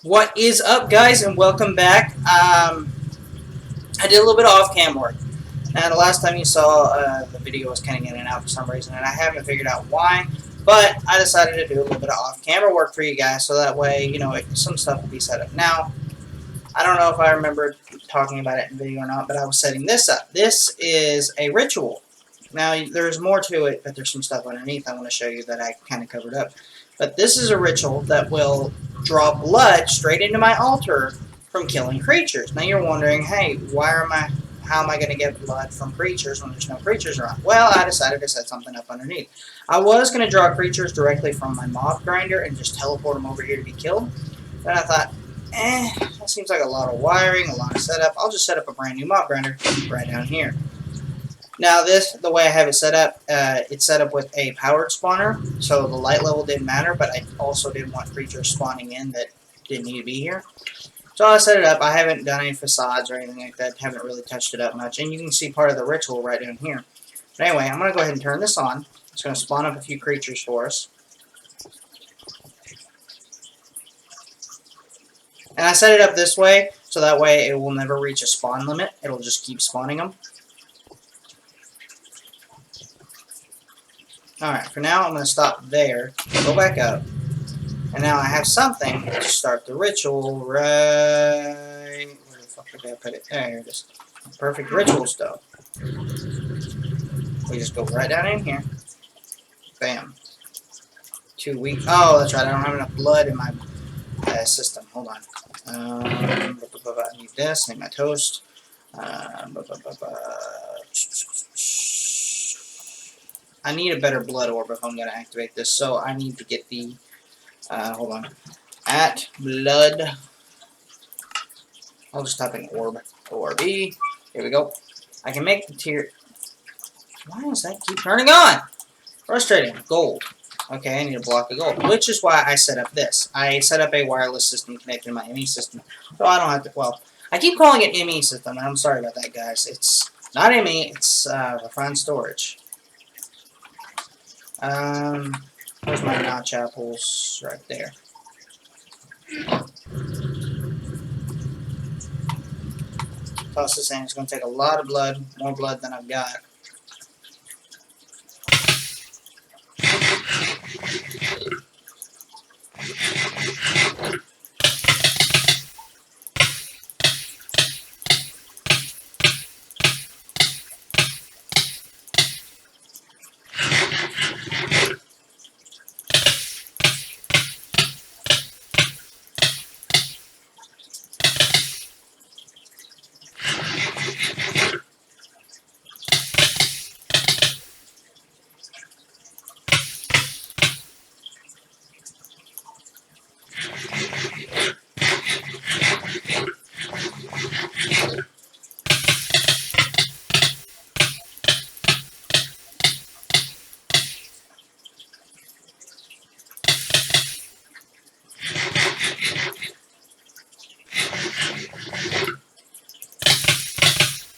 What is up, guys, and welcome back. I did a little bit of off-cam work. Now, the last time you saw the video was kind of in and out for some reason, and I haven't figured out why, but I decided to do a little bit of off-camera work for you guys, so that way, some stuff will be set up. Now, I don't know if I remember talking about it in video or not, but I was setting this up. This is a ritual. Now, there's more to it, but there's some stuff underneath I want to show you that I kind of covered up. But this is a ritual that will draw blood straight into my altar from killing creatures. Now, you're wondering, hey, how am I going to get blood from creatures when there's no creatures around? Well, I decided to set something up underneath. I was going to draw creatures directly from my mob grinder and just teleport them over here to be killed. Then I thought, that seems like a lot of wiring, a lot of setup. I'll just set up a brand new mob grinder right down here. Now the way I have it set up, it's set up with a powered spawner, so the light level didn't matter, but I also didn't want creatures spawning in that didn't need to be here. So I set it up. I haven't done any facades or anything like that, haven't really touched it up much, and you can see part of the ritual right down here. But anyway, I'm going to go ahead and turn this on. It's going to spawn up a few creatures for us. And I set it up this way, so that way it will never reach a spawn limit. It'll just keep spawning them. Alright, for now I'm going to stop there, go back up, and now I have something to start the ritual right... Where the fuck did I put it? There it is. Perfect ritual stuff. We just go right down in here. Bam. 2 weeks. Oh, that's right, I don't have enough blood in my system. Hold on. I need this, I need my toast. I need a better blood orb if I'm going to activate this, so I need to get the, hold on, at blood, I'll just type in orb, O-R-B, here we go. I can make the tier, why does that keep turning on? Frustrating, gold. Okay, I need a block of gold, which is why I set up this. I set up a wireless system connected to my ME system, so I don't have to, well, I keep calling it ME system, and I'm sorry about that, guys. It's not ME, it's refined storage. Where's my notch apples? Right there. Toss this in. It's going to take a lot of blood, more blood than I've got.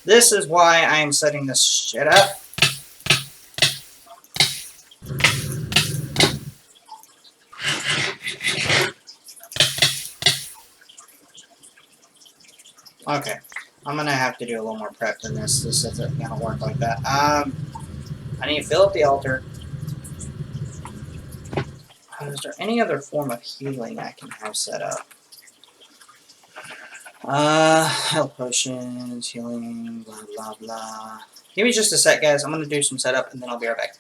This is why I am setting this shit up. Okay, I'm gonna have to do a little more prep than this. This isn't gonna work like that. I need to fill up the altar. Is there any other form of healing I can have set up? Health potions, healing, blah, blah, blah. Give me just a sec, guys. I'm going to do some setup, and then I'll be right back.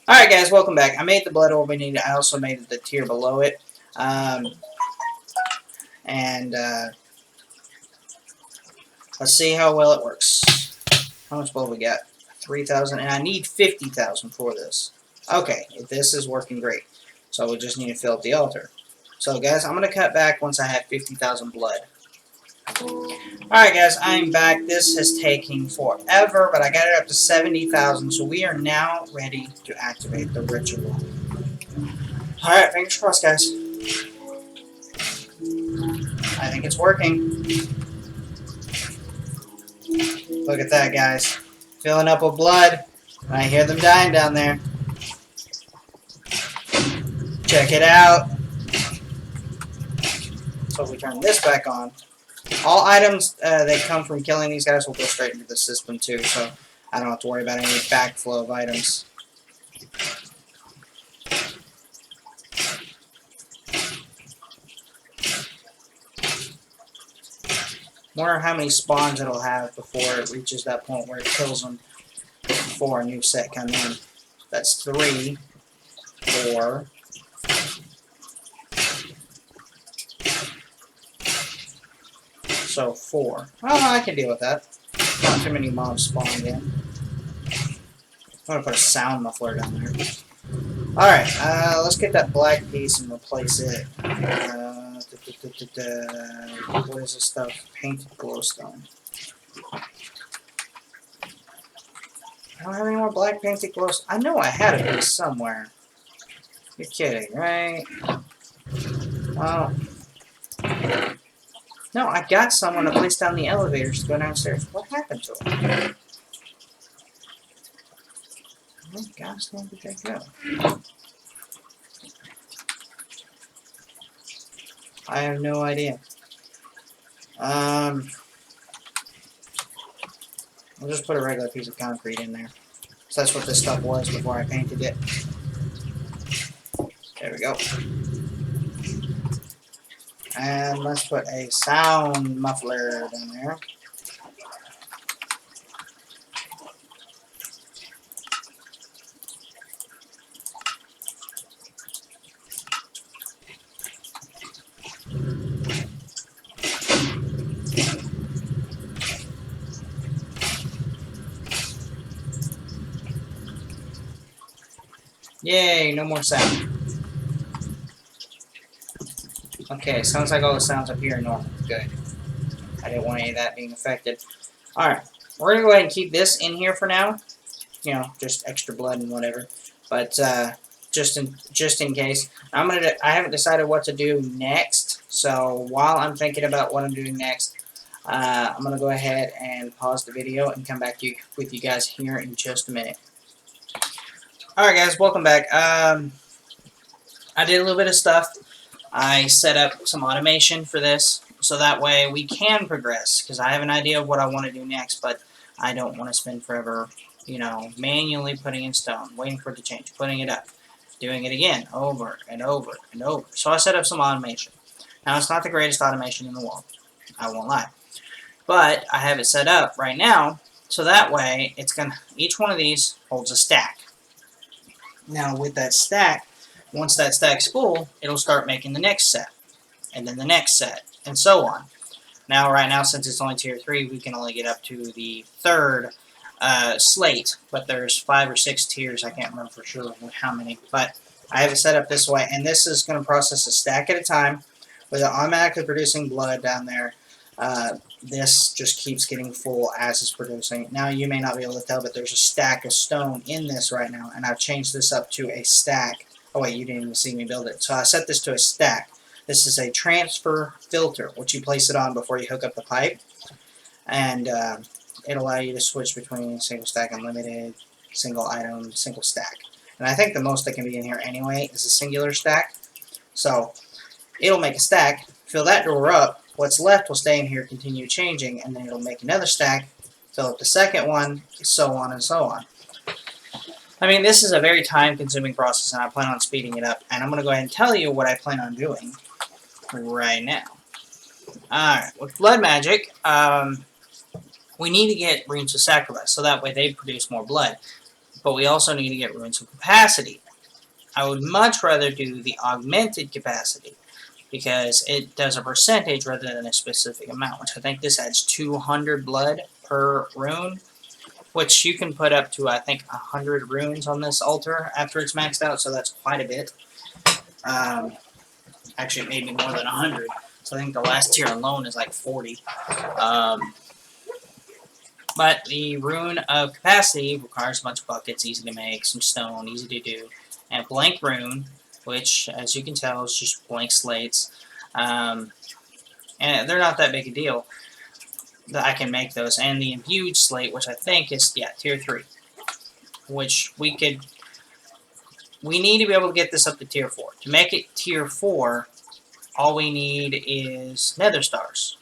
Alright, guys, welcome back. I made the blood orb we needed. I also made the tier below it. Let's see how well it works. How much blood we got? 3,000, and I need 50,000 for this. Okay, this is working great. So we just need to fill up the altar. So, guys, I'm going to cut back once I have 50,000 blood. Alright, guys, I'm back. This is taking forever, but I got it up to 70,000, so we are now ready to activate the ritual. Alright, fingers crossed, guys. I think it's working. Look at that, guys. Filling up with blood. I hear them dying down there. Check it out. So if we turn this back on, all items that come from killing these guys will go straight into the system too, so I don't have to worry about any backflow of items. Wonder how many spawns it'll have before it reaches that point where it kills them before a new set comes in. That's 3, 4. So 4. Oh, I can deal with that. Not too many mobs spawned in. I'm gonna put a sound muffler down there. Alright, let's get that black piece and replace it. What is this stuff? Painted glowstone. I don't have any more black painted glowstone. I know I had a piece somewhere. You're kidding, right? Oh. No, I got someone to place down the elevators to go downstairs. What happened to them? Where gosh dang did they go? I have no idea. I'll just put a regular piece of concrete in there. So that's what this stuff was before I painted it. There we go. And let's put a sound muffler down there. Yay, no more sound. Okay, sounds like all the sounds up here are normal. Good. I didn't want any of that being affected. Alright, we're going to go ahead and keep this in here for now. You know, just extra blood and whatever. But, just in case. I haven't decided what to do next. So, while I'm thinking about what I'm doing next, I'm going to go ahead and pause the video and come back with you guys here in just a minute. Alright guys, welcome back. I did a little bit of stuff. I set up some automation for this, so that way we can progress, because I have an idea of what I want to do next, but I don't want to spend forever, you know, manually putting in stone, waiting for it to change, putting it up, doing it again, over and over and over. So I set up some automation. Now, it's not the greatest automation in the world, I won't lie, but I have it set up right now, so that way it's gonna, each one of these holds a stack. Now, with that stack, once that stack's full, it'll start making the next set, and then the next set, and so on. Now, right now, since it's only tier 3, we can only get up to the 3rd slate, but there's 5 or 6 tiers. I can't remember for sure how many, but I have it set up this way, and this is going to process a stack at a time with it automatically producing blood down there. This just keeps getting full as it's producing. Now, you may not be able to tell, but there's a stack of stone in this right now, and I've changed this up to a stack. Oh wait, you didn't even see me build it. So I set this to a stack. This is a transfer filter, which you place it on before you hook up the pipe. And it'll allow you to switch between single stack unlimited, single item, single stack. And I think the most that can be in here anyway is a singular stack. So it'll make a stack, fill that door up, what's left will stay in here, continue changing, and then it'll make another stack, fill up the second one, so on and so on. I mean, this is a very time-consuming process, and I plan on speeding it up. And I'm going to go ahead and tell you what I plan on doing right now. Alright, with blood magic, we need to get runes of sacrifice, so that way they produce more blood. But we also need to get runes of capacity. I would much rather do the augmented capacity, because it does a percentage rather than a specific amount, which I think this adds 200 blood per rune. Which you can put up to, I think, 100 runes on this altar after it's maxed out, so that's quite a bit. Actually, maybe more than 100. So I think the last tier alone is like 40. But the rune of capacity requires a bunch of buckets, easy to make, some stone, easy to do. And blank rune, which, as you can tell, is just blank slates. And they're not that big a deal. That I can make those, and the imbued slate, which I think is, yeah, tier 3, which we need to be able to get this up to tier 4. To make it tier 4, all we need is nether stars.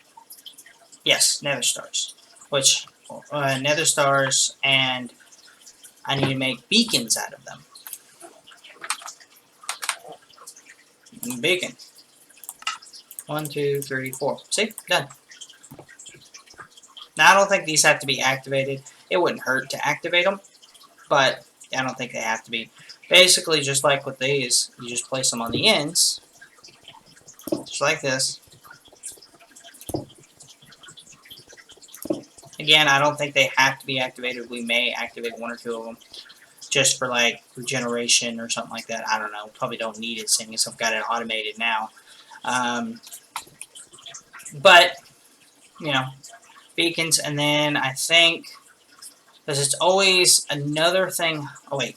Yes, nether stars. Which, nether stars, and I need to make beacons out of them. Beacon. 1, 2, 3, 4. See? Done. Now, I don't think these have to be activated. It wouldn't hurt to activate them, but I don't think they have to be. Basically, just like with these, you just place them on the ends, just like this. Again, I don't think they have to be activated. We may activate 1 or 2 of them just for like regeneration or something like that. I don't know. Probably don't need it seeing as I've got it automated now. But, you know, beacons, and then I think, because it's always another thing. Oh, wait.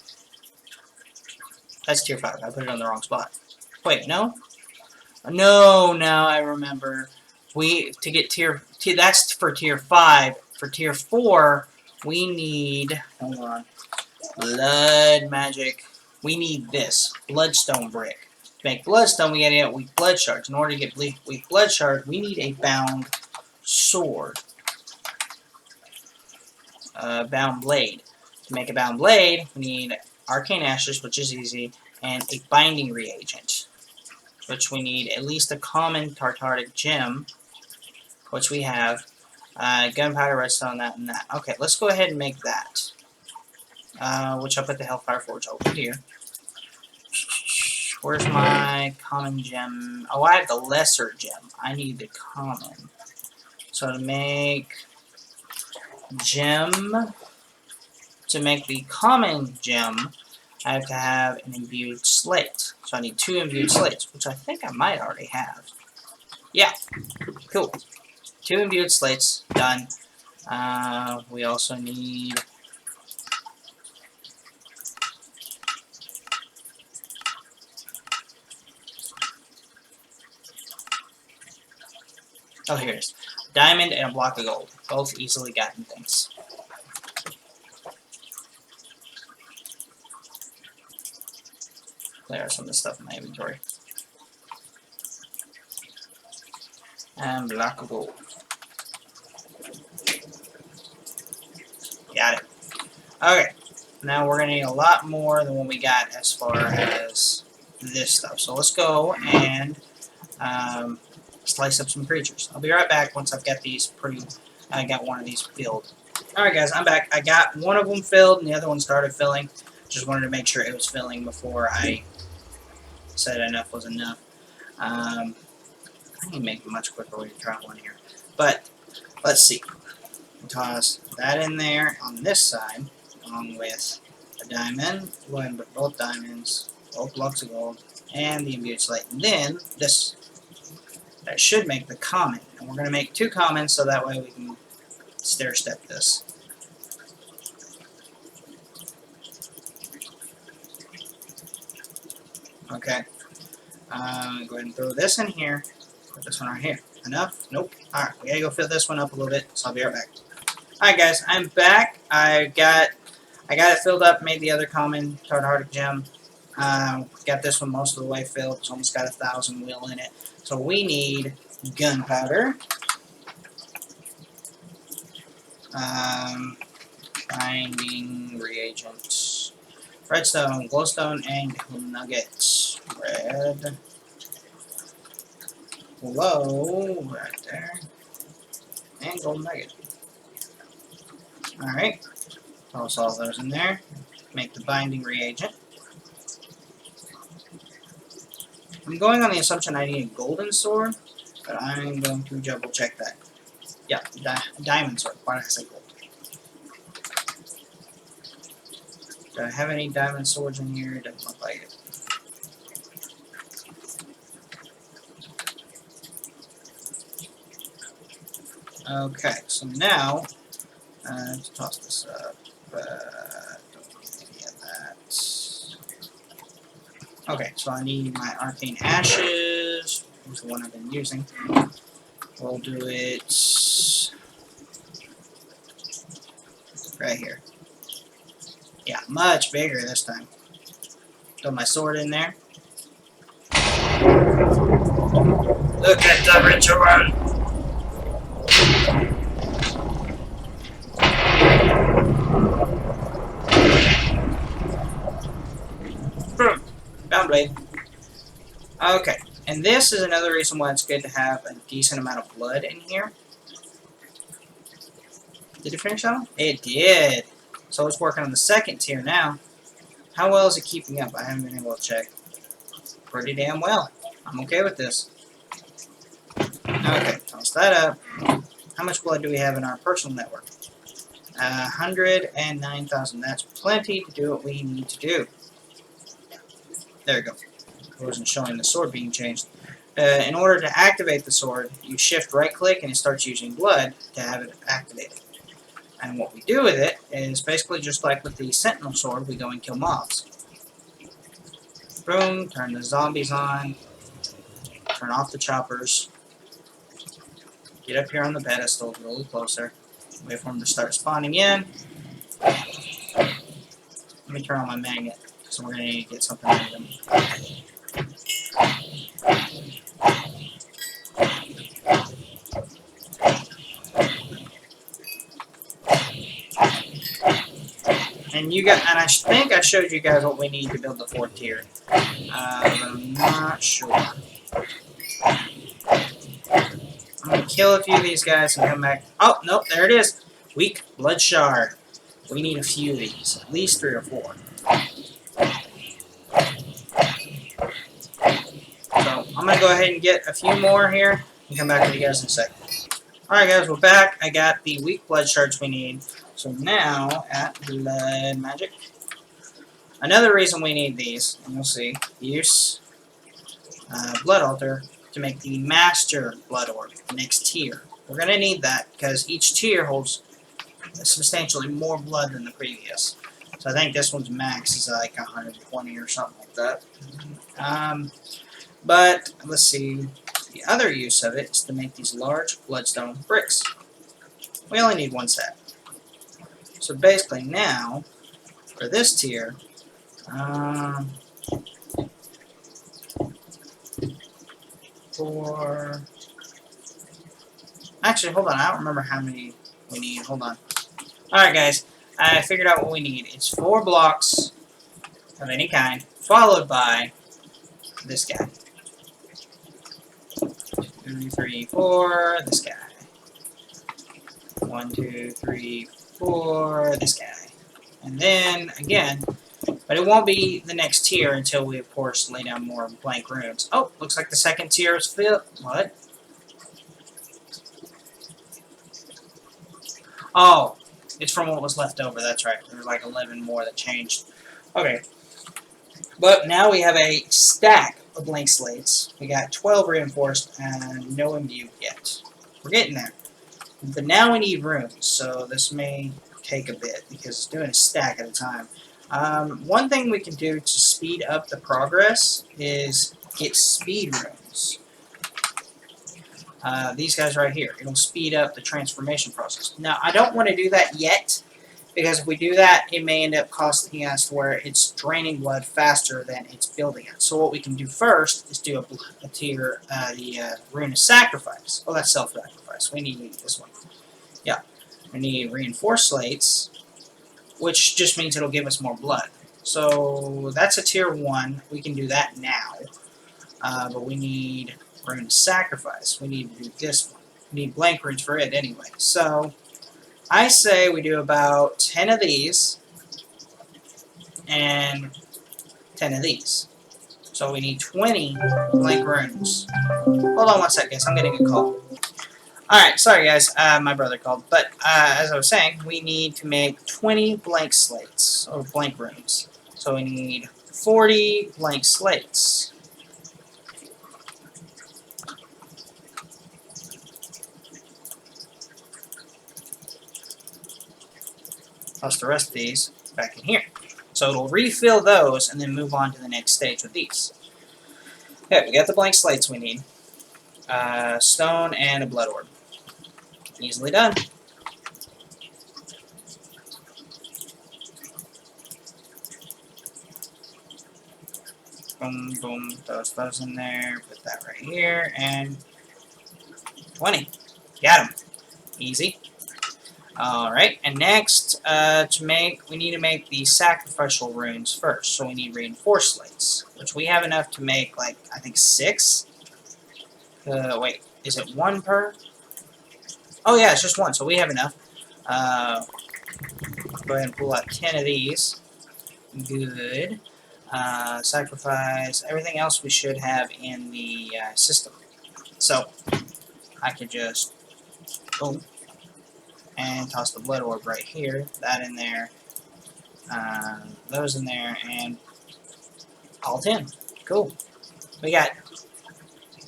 That's tier 5. I put it on the wrong spot. Wait, no? No, now I remember. To get that's for tier 5. For tier 4, we need, hold on, blood magic. We need this, bloodstone brick. To make bloodstone, we gotta get weak blood shards. In order to get weak blood shards, we need a bound sword. Bound blade. To make a bound blade, we need arcane ashes, which is easy, and a binding reagent, which we need at least a common tartaric gem, which we have. Gunpowder, redstone, that, and that. Okay, let's go ahead and make that. Which I'll put the Hellfire Forge over here. Where's my common gem? Oh, I have the lesser gem. I need the common. So to make gem, to make the common gem, I have to have an imbued slate. So I need 2 imbued slates, which I think I might already have. Yeah, cool. 2 imbued slates, done. We also need... Oh, here it is. Diamond and a block of gold. Both easily gotten things. Clear some of the stuff in my inventory. And block of gold. Got it. Okay. Now we're going to need a lot more than what we got as far as this stuff. So let's go and slice up some creatures. I'll be right back once I've got these I got one of these filled. Alright guys, I'm back. I got one of them filled and the other one started filling. Just wanted to make sure it was filling before I said enough was enough. I need to make it much quicker way to travel in here. But, let's see. We'll toss that in there on this side, along with a diamond, both diamonds, both blocks of gold, and the imbued slate. And then, this. That should make the common. And we're going to make 2 commons so that way we can stair-step this. Okay. Go ahead and throw this in here. Put this one right here. Enough? Nope. Alright, we gotta go fill this one up a little bit, so I'll be right back. Alright guys, I'm back. I got it filled up, made the other common tartaric gem. Got this one most of the way filled. It's almost got 1,000 will in it. So we need gunpowder, binding reagents, redstone, glowstone, and nuggets. Red, glow, right there, and gold nugget. Alright, toss all those in there. Make the binding reagent. I'm going on the assumption I need a golden sword, but I'm going to double check that. Yeah, diamond sword. Why did I say gold? Do I have any diamond swords in here? It doesn't look like it. Okay, so now, let's toss this up. Don't need any of that. Okay, so I need my arcane ashes, which is the one I've been using. We'll do it right here. Yeah, much bigger this time. Throw my sword in there. Look at the ritual! Boom! Found blade. Okay, and this is another reason why it's good to have a decent amount of blood in here. Did it finish that one? It did! So it's working on the second tier now. How well is it keeping up? I haven't been able to check. Pretty damn well. I'm okay with this. Okay, toss that up. How much blood do we have in our personal network? 109,000. That's plenty to do what we need to do. There we go. It wasn't showing the sword being changed. In order to activate the sword, you shift right-click and it starts using blood to have it activated. And what we do with it is basically just like with the Sentinel sword, we go and kill mobs. Boom, turn the zombies on, turn off the choppers, get up here on the pedestal, get a little closer, wait for them to start spawning in. Let me turn on my magnet, because we're going to need to get something out of them. And I think I showed you guys what we need to build the 4th tier. But I'm not sure. I'm going to kill a few of these guys and come back. Oh, nope, there it is. Weak blood shard. We need a few of these. At least 3 or 4. So, I'm going to go ahead and get a few more here and come back with you guys in a second. Alright guys, we're back. I got the weak blood shards we need. So now, at Blood Magic. Another reason we need these, and you'll see, use Blood Altar to make the Master Blood Orb, the next tier. We're going to need that because each tier holds substantially more blood than the previous. So I think this one's max is like 120 or something like that. But let's see. The other use of it is to make these large bloodstone bricks. We only need 1 set. So basically now, for this tier, actually, hold on. I don't remember how many we need. Hold on. Alright, guys. I figured out what we need. It's 4 blocks of any kind, followed by this guy. 2, 3, 4, this guy. 1, 2, 3, 4, this guy. And then, again, but it won't be the next tier until we, of course, lay down more blank runes. Oh, looks like the second tier is filled. What? Oh, it's from what was left over. That's right. There were like 11 more that changed. Okay. But now we have a stack of blank slates. We got 12 reinforced and no imbued yet. We're getting there. But now we need runes, so this may take a bit because it's doing a stack at a time. One thing we can do to speed up the progress is get speed runes. These guys right here. It'll speed up the transformation process. Now, I don't want to do that yet, because if we do that, it may end up costing us where it's draining blood faster than it's building it. So what we can do first is do a tier, the Rune of Sacrifice. Oh, that's self-sacrifice. We need this one. Yeah. We need reinforced slates, which just means it'll give us more blood. So that's a tier 1. We can do that now. But we need Rune of Sacrifice. We need to do this one. We need blank runes for it anyway. So I say we do about 10 of these and 10 of these. So we need 20 blank runes. Hold on one second, guys. I'm getting a call. Alright, sorry guys. My brother called. But as I was saying, we need to make 20 blank slates, or blank runes. So we need 40 blank slates. Plus the rest of these back in here. So it'll refill those and then move on to the next stage with these. Okay, we got the blank slates we need. Stone and a blood orb. Easily done. Boom, boom, those in there, put that right here, and 20. Got him. Easy. Alright, and next, we need to make the sacrificial runes first. So we need reinforced slates, which we have enough to make, like, I think 6. Wait, is it 1 per? Oh yeah, it's just 1, so we have enough. Go ahead and pull out 10 of these. Good. Sacrifice, everything else we should have in the system. So, I could just, boom, and toss the blood orb right here, that in there, those in there, and all 10. Cool. We got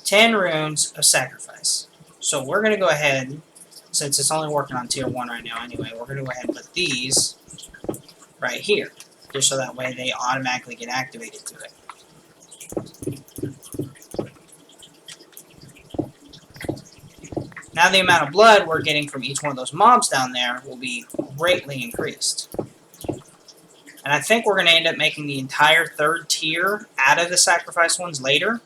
10 runes of sacrifice. So we're going to go ahead, since it's only working on tier 1 right now anyway, we're going to go ahead and put these right here, just so that way they automatically get activated to it. Now the amount of blood we're getting from each one of those mobs down there will be greatly increased. And I think we're going to end up making the entire 3rd tier out of the sacrifice ones later.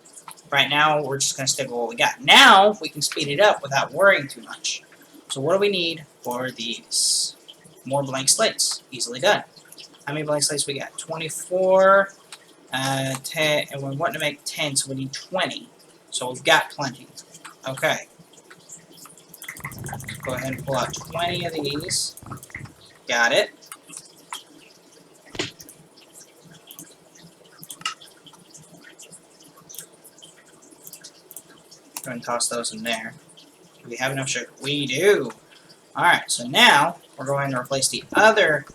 Right now, we're just going to stick with what we got. Now, we can speed it up without worrying too much. So what do we need for these? More blank slates. Easily done. How many blank slates we got? 24, 10, and we want to make 10, so we need 20. So we've got plenty. Okay. Go ahead and pull out 20 of these. Got it. Go ahead and toss those in there. Do we have enough sugar? We do. Alright, so now we're going to replace the other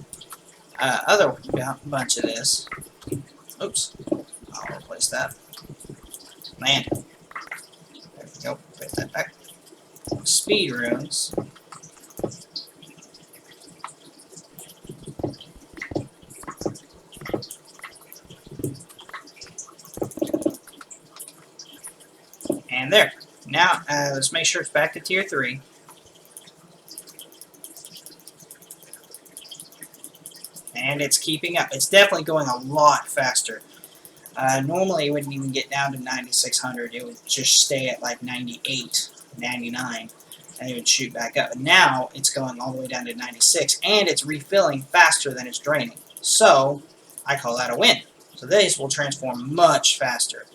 bunch of this. Oops. I'll replace that. Man. There we go. Put that back. Speed runes. And there. Now, let's make sure it's back to tier 3. And it's keeping up. It's definitely going a lot faster. Normally, it wouldn't even get down to 9,600. It would just stay at like 98, 99, and it would shoot back up. And now, it's going all the way down to 96, and it's refilling faster than it's draining. So, I call that a win. So these will transform much faster.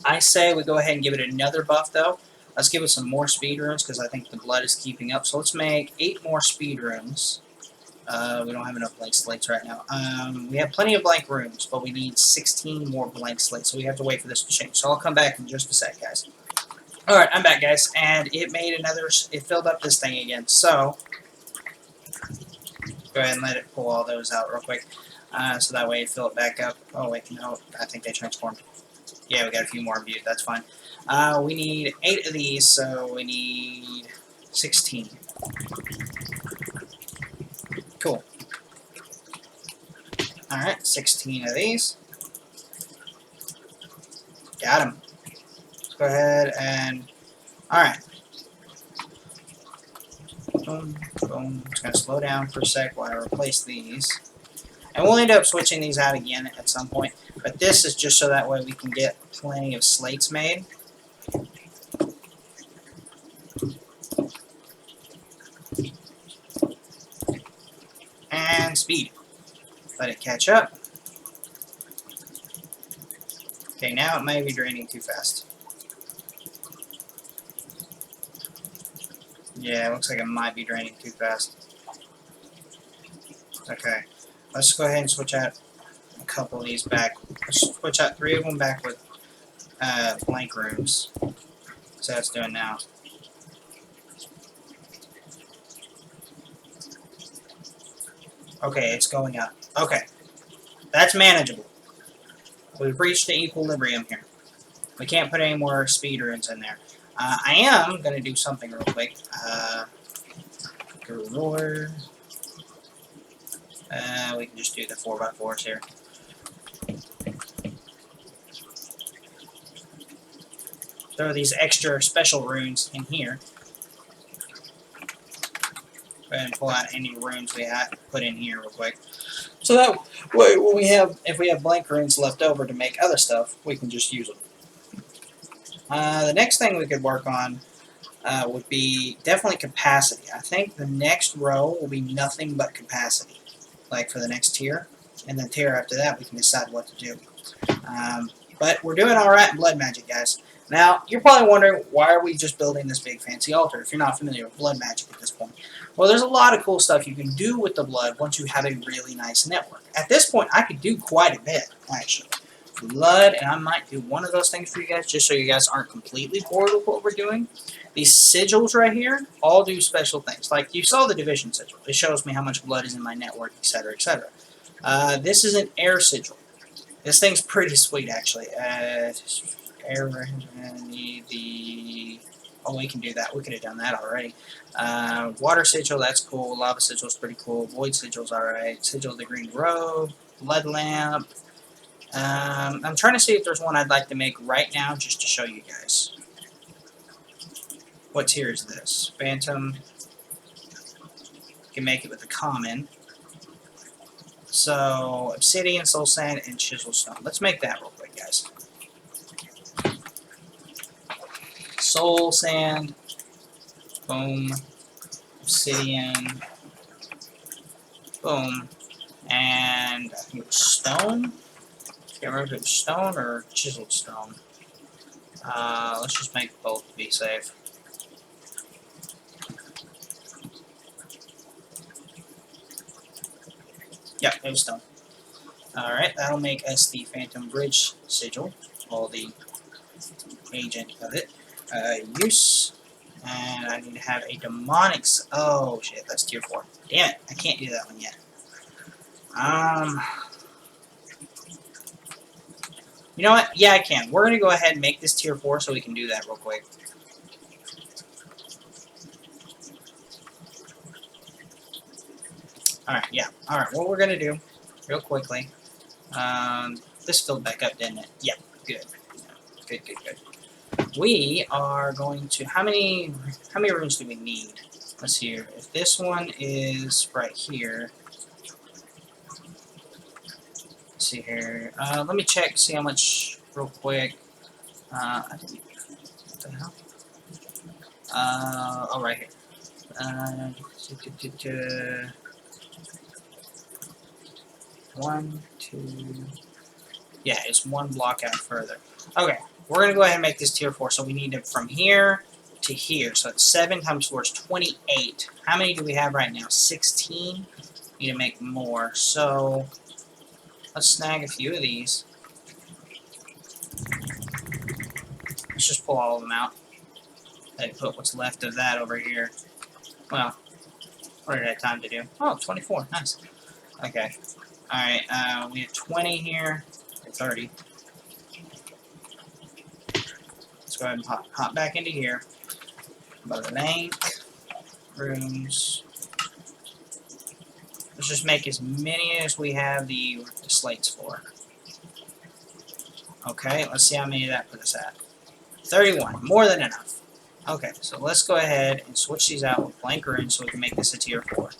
I say we go ahead and give it another buff, though. Let's give it some more speed runes, because I think the blood is keeping up. So let's make 8 more speed runes. We don't have enough blank slates right now. We have plenty of blank rooms, but we need 16 more blank slates, so we have to wait for this to change. So I'll come back in just a sec, guys. Alright, I'm back, guys, and it made another, it filled up this thing again. So, go ahead and let it pull all those out real quick, so that way it fill it back up. Oh, wait, no, I think they transformed. Yeah, we got a few more views, that's fine. We need 8 of these, so we need 16. Cool. Alright, 16 of these. Got them. Let's go ahead and... Alright. Boom, boom. Just going to slow down for a sec while I replace these. And we'll end up switching these out again at some point. But this is just so that way we can get plenty of slates made. And speed. Let it catch up. Okay, now it may be draining too fast. Yeah, it looks like it might be draining too fast. Okay, let's go ahead and switch out a couple of these back. Let's switch out 3 of them back with blank rooms. So that's doing now. Okay, it's going up. Okay, that's manageable. We've reached the equilibrium here. We can't put any more speed runes in there. I am going to do something real quick. Reward. We can just do the 4x4s here. Throw these extra special runes in here. Go ahead and pull out any runes we have put in here real quick. So that way, when we have, if we have blank runes left over to make other stuff, we can just use them. The next thing we could work on would be definitely capacity. I think the next row will be nothing but capacity, like for the next tier. And then tier after that, we can decide what to do. But we're doing alright in blood magic, guys. Now, you're probably wondering, why are we just building this big fancy altar if you're not familiar with blood magic at this point? Well, there's a lot of cool stuff you can do with the blood once you have a really nice network. At this point, I could do quite a bit, actually. Blood, and I might do one of those things for you guys, just so you guys aren't completely bored with what we're doing. These sigils right here all do special things. Like, you saw the division sigil. It shows me how much blood is in my network, etc., etc. This is an air sigil. This thing's pretty sweet, actually. Oh, we can do that. We could have done that already. Water sigil, that's cool. Lava sigil's pretty cool. Void sigil's alright. Sigil of the Green Robe. Blood lamp. I'm trying to see if there's one I'd like to make right now, just to show you guys. What tier is this? Phantom. You can make it with a common. So, obsidian, soul sand, and chisel stone. Let's make that real quick, guys. Soul sand. Boom. Obsidian. Boom. And I think it was stone. Can't remember if it was stone or chiseled stone. Let's just make both to be safe. Yep, it was stone. Alright, that'll make us the Phantom Bridge sigil, or the agent of it. Use. And I need to have a demonic. Oh shit, that's tier 4. Damn it, I can't do that one yet. You know what? Yeah, I can. We're gonna go ahead and make this tier 4 so we can do that real quick. Alright, yeah. Alright, what we're gonna do, real quickly. This filled back up, didn't it? Yeah, good. Good, good, good. We are going to, how many rooms do we need? Let's see here. If this one is right here, let's see here. Let me check, see how much real quick. What the hell? Oh, right here. 1, 2. Yeah, it's one block out further. Okay, we're gonna go ahead and make this tier 4. So we need it from here to here. So it's 7 times 4 is 28. How many do we have right now? 16. Need to make more. So let's snag a few of these. Let's just pull all of them out. And put what's left of that over here. Well, what did I have time to do? Oh, 24. Nice. Okay. Alright, we have 20 here. 30. Let's go ahead and hop back into here. Blank rooms. Let's just make as many as we have the slates for. Okay, let's see how many of that put us at. 31. More than enough. Okay, so let's go ahead and switch these out with blank rooms so we can make this a tier 4.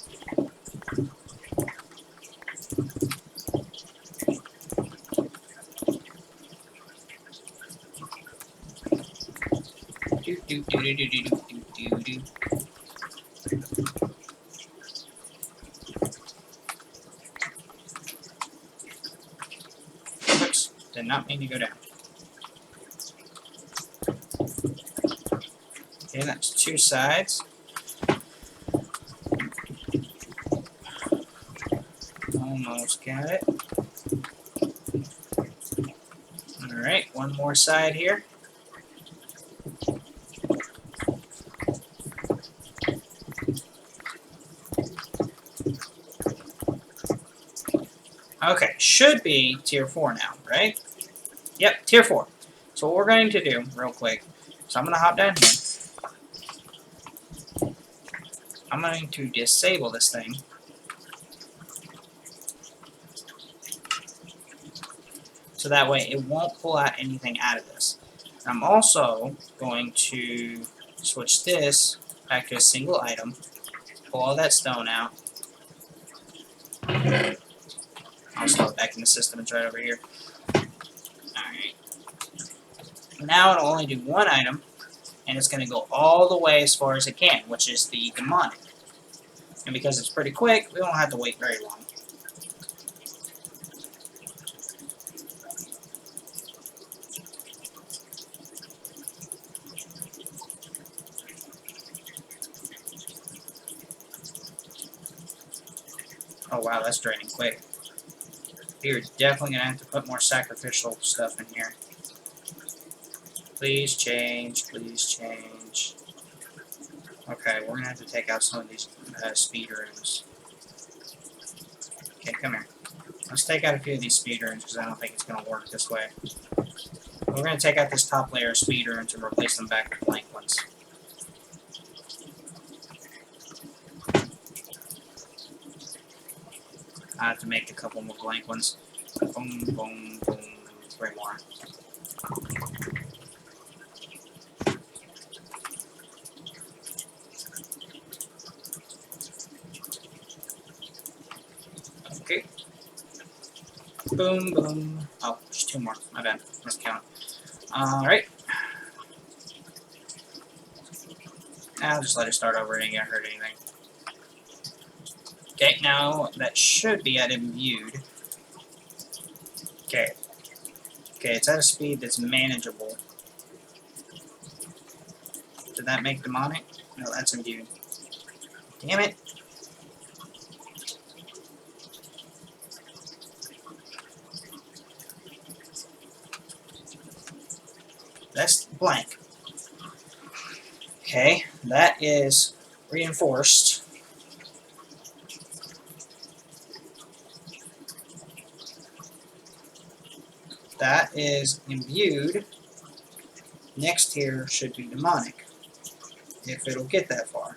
Oops, did not mean to go down. Okay, that's 2 sides. Almost got it. Alright, one more side here. Okay, should be tier 4 now, right? Yep, tier 4. So what we're going to do, real quick, so I'm going to hop down here. I'm going to disable this thing. So that way it won't pull out anything out of this. I'm also going to switch this back to a single item, pull all that stone out. I'll start back in the system, it's right over here. Alright. Now it'll only do one item, and it's going to go all the way as far as it can, which is the demonic. And because it's pretty quick, we won't have to wait very long. Oh wow, that's draining quick. We're definitely going to have to put more sacrificial stuff in here. Please change, please change. Okay, we're going to have to take out some of these speed runes. Okay, come here. Let's take out a few of these speed runes because I don't think it's going to work this way. We're going to take out this top layer of speed runes and replace them back with blank ones. I have to make a couple more blank ones. Boom, boom, boom. 3 more. Okay. Boom, boom. Oh, just 2 more. My bad. Let's count. Alright. I'll just let it start over. It ain't gonna hurt anything. Okay, now that should be at imbued. Okay. Okay, it's at a speed that's manageable. Did that make demonic? No, that's imbued. Damn it. That's blank. Okay, that is reinforced. That is imbued. Next here should be demonic, if it'll get that far.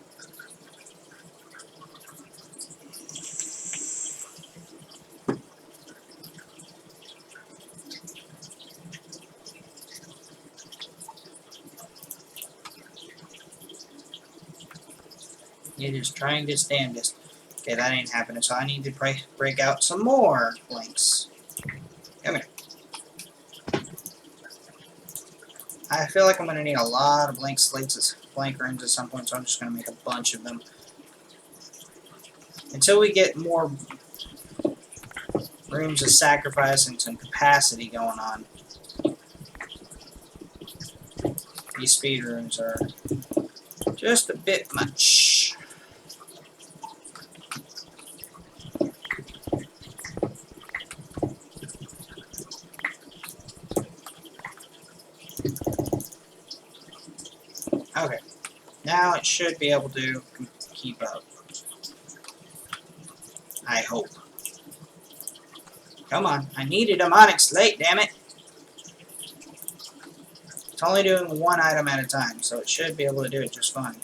It is trying its damnedest. Okay, that ain't happening, so I need to break out some more blanks. Come here. I feel like I'm going to need a lot of blank slates, blank rooms at some point, so I'm just going to make a bunch of them. Until we get more rooms of sacrifice and some capacity going on. These speed rooms are just a bit much. Okay, now it should be able to keep up. I hope. Come on, I need a demonic slate, damn it! It's only doing 1 item at a time, so it should be able to do it just fine.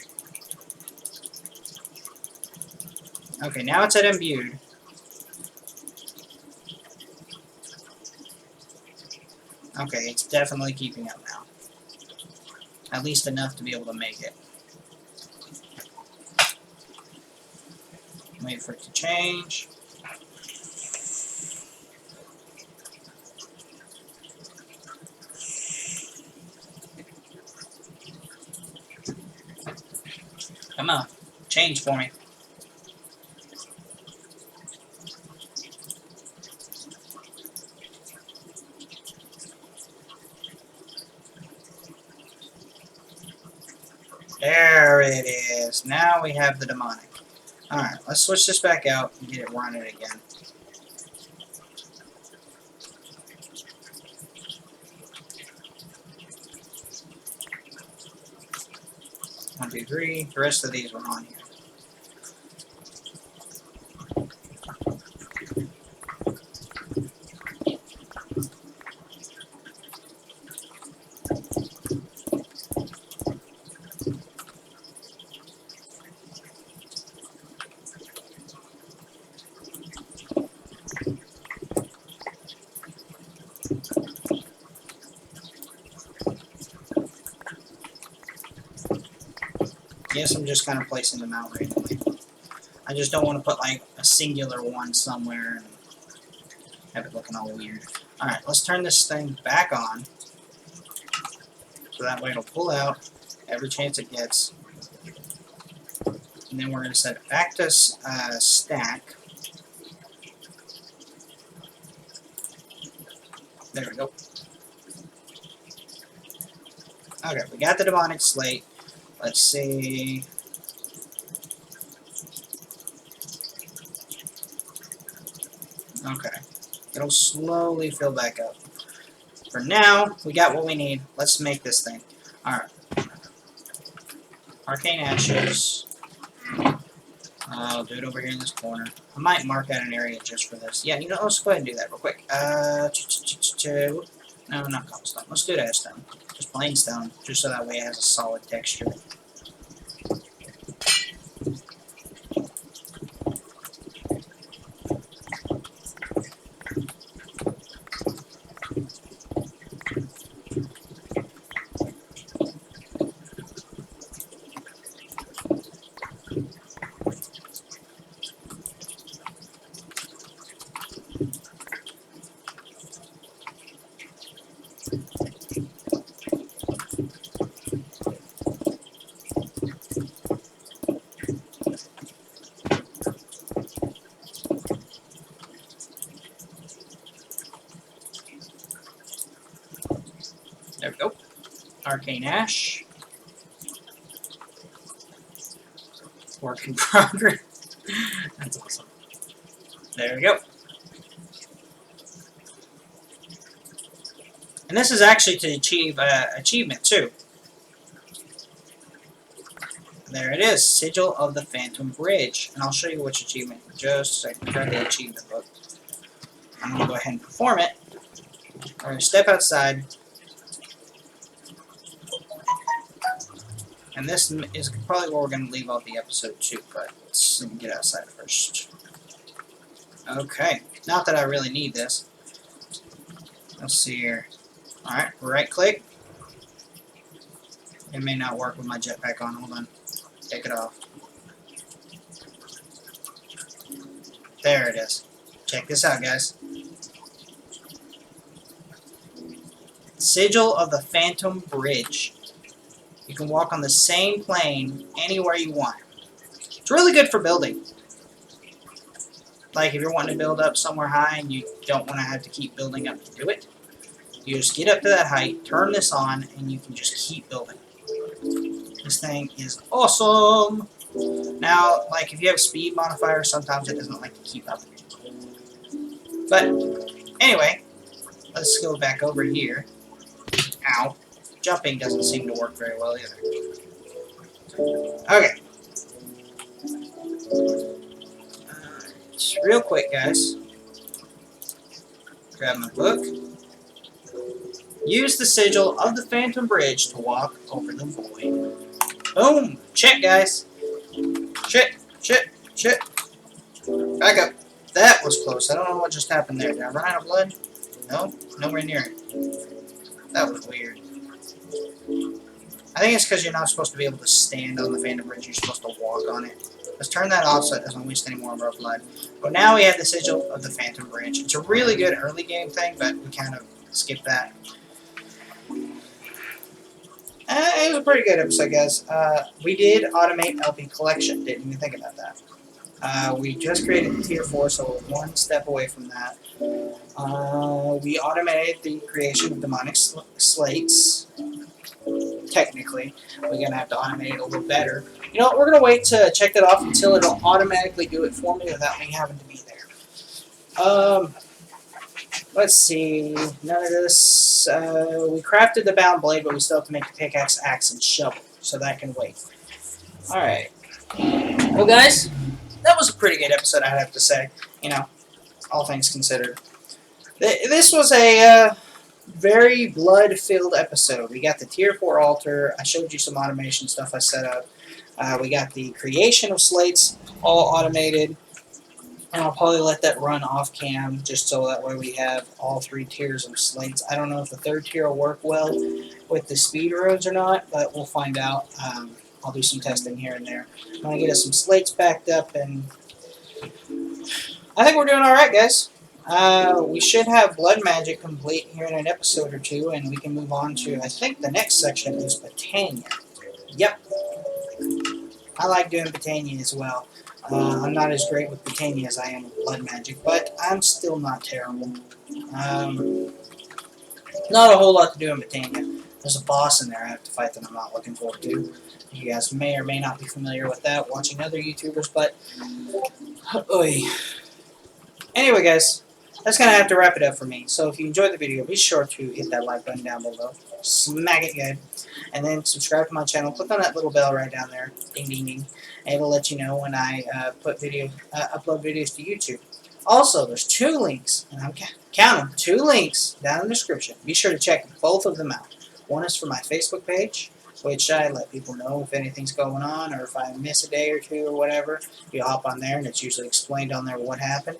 Okay, now it's at imbued. Okay, it's definitely keeping up now. At least enough to be able to make it. Wait for it to change. Come on, change for me. There it is. Now we have the demonic. Alright, let's switch this back out and get it running again. One, two, three. The rest of these were on here. Yes, I'm just kind of placing them out randomly. I just don't want to put like a singular one somewhere and have it looking all weird. Alright, let's turn this thing back on. So that way it'll pull out every chance it gets. And then we're going to set it back to stack. There we go. Okay, we got the demonic slate. Let's see. Okay. It'll slowly fill back up. For now, we got what we need. Let's make this thing. Alright. Arcane Ashes. I'll do it over here in this corner. I might mark out an area just for this. Yeah, you know, let's go ahead and do that real quick. No, not cobblestone. Let's do that stone. Just plain stone, just so that way it has a solid texture. There we go. Arcane Ash. Work in progress. That's awesome. There we go. And this is actually to achieve achievement too. There it is, Sigil of the Phantom Bridge. And I'll show you which achievement in just a second. Grab the achievement book. I'm going to go ahead and perform it. We're going to step outside. And this is probably where we're going to leave off the episode too, but let's get outside first. Okay, not that I really need this. Let's see here. Alright, right click. It may not work with my jetpack on. Hold on. Take it off. There it is. Check this out, guys. Sigil of the Phantom Bridge. You can walk on the same plane anywhere you want. It's really good for building. Like if you're wanting to build up somewhere high and you don't want to have to keep building up to do it, you just get up to that height, turn this on, and you can just keep building. This thing is awesome! Now, like if you have speed modifier, sometimes it doesn't like to keep up. But, anyway, let's go back over here. Ow. Jumping doesn't seem to work very well either. Okay. Just real quick, guys. Grab my book. Use the sigil of the Phantom Bridge to walk over the void. Boom! Check, guys. Check. Back up. That was close. I don't know what just happened there. Did I run out of blood? No? Nowhere near it. That was weird. I think it's because you're not supposed to be able to stand on the Phantom Bridge. You're supposed to walk on it. Let's turn that off so it doesn't waste any more of our blood. But now we have the Sigil of the Phantom Bridge. It's a really good early game thing, but we kind of skipped that. It was a pretty good episode, guys. We did automate LP collection. Didn't even think about that. We just created the tier 4, so we're one step away from that. We automated the creation of demonic slates. Technically, we're going to have to automate it a little better. You know what, we're going to wait to check that off until it'll automatically do it for me without me having to be there. Let's see, none of this, we crafted the bound blade, but we still have to make the pickaxe, axe, and shovel, so that can wait. Alright. Well, guys, that was a pretty good episode, I'd have to say, you know, all things considered. This was a, very blood-filled episode. We got the tier 4 altar. I showed you some automation stuff I set up. We got the creation of slates all automated. And I'll probably let that run off cam just so that way we have all 3 tiers of slates. I don't know if the 3rd tier will work well with the speed roads or not, but we'll find out. I'll do some testing here and there. I'm going to get us some slates backed up, and I think we're doing alright, guys. We should have blood magic complete here in an episode or two, and we can move on to, I think the next section is Botania. Yep, I like doing Botania as well. I'm not as great with Botania as I am with blood magic, but I'm still not terrible. Not a whole lot to do in Botania. There's a boss in there I have to fight that I'm not looking forward to. You guys may or may not be familiar with that, watching other YouTubers, but... Oy. Anyway, guys, that's going to have to wrap it up for me. So if you enjoyed the video, be sure to hit that like button down below. Smack it good. And then subscribe to my channel. Click on that little bell right down there. Ding, ding, ding. And it'll let you know when I upload videos to YouTube. Also, there's 2 links, and I'm counting 2 links down in the description. Be sure to check both of them out. One is for my Facebook page, which I let people know if anything's going on, or if I miss a day or two or whatever. You hop on there, and it's usually explained on there what happened.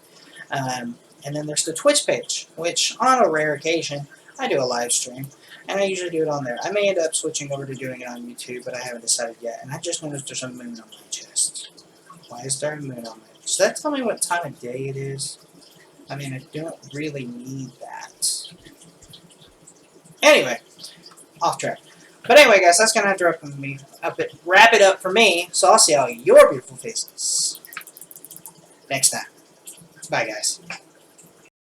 And then there's the Twitch page, which on a rare occasion, I do a live stream, and I usually do it on there. I may end up switching over to doing it on YouTube, but I haven't decided yet. And I just noticed there's a moon on my chest. Why is there a moon on my chest? Does that tell me what time of day it is? I mean, I don't really need that. Anyway, off track. But anyway, guys, that's going to have to wrap it up for me, so I'll see all your beautiful faces next time. Bye, guys.